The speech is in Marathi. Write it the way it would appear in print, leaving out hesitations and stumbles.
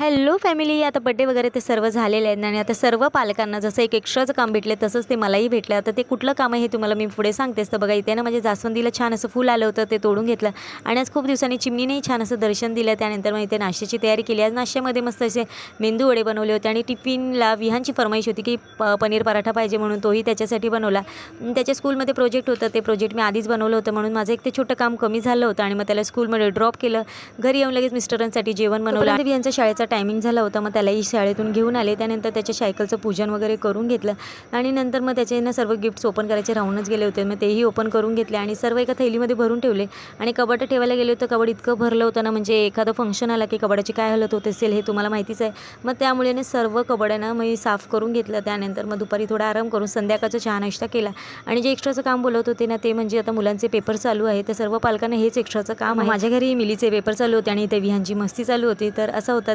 हॅलो फॅमिली, आता बड्डे वगैरे ते सर्व झालेले आहेत आणि आता सर्व पालकांना जसं एक एक्स्ट्राचं काम भेटले तसंच ते मलाही भेटलं. आता ते कुठलं काम आहे हे तुम्हाला मी पुढे सांगतेच. तर बघा इथे ना म्हणजे जास्वंदीला छान असं फूल आलं होतं, ते तोडून घेतलं आणि आज खूप दिवसांनी चिमणीनेही छान असं दर्शन दिलं. त्यानंतर मग इथे नाश्त्याची तयारी केली. आज नाश्त्यामध्ये मस्त असे मेंदू वडे बनवले होते आणि टिफिनला विहानची फरमाईश होती की पनीर पराठा पाहिजे म्हणून तोही त्याच्यासाठी बनवला. त्याच्या स्कूलमध्ये प्रोजेक्ट होतं, ते प्रोजेक्ट मी आधीच बनवलं होतं म्हणून माझं एक ते छोटं काम कमी झालं होतं आणि मग त्याला स्कूलमध्ये ड्रॉप केलं. घरी येऊन लगेच मिस्टरांसाठी जेवण बनवलं आणि विहानचा शाळेचा टायमिंग झाला होता. मग त्यालाही शाळेतून घेऊन आले. त्यानंतर त्याच्या सायकलचं पूजन वगैरे करून घेतलं आणि नंतर मग त्याचे ना सर्व गिफ्ट्स ओपन करायचे राहूनच गेले होते. मग तेही ओपन करून घेतले आणि सर्व एका थैलीमध्ये भरून ठेवले आणि कबड ठेवायला गेले होते. कबड इतकं भरलं होतं ना, म्हणजे एखादं फंक्शन आला की कबडाची काय हालत होत असेल हे तुम्हाला माहितीच आहे. मग त्यामुळे ना सर्व कबड्यांना मी साफ करून घेतलं. त्यानंतर मग दुपारी थोडा आराम करून संध्याकाळचं चहा नाश्ता केला आणि जे एक्स्ट्राचं काम बोलत होते ना, ते म्हणजे आता मुलांचे पेपर चालू आहे. तर सर्व पालकांना हेच एक्स्ट्राचं काम आहे. माझ्या घरी मिलीचे पेपर चालू होते आणि इथे विहानची मस्ती चालू होती. तर असा होता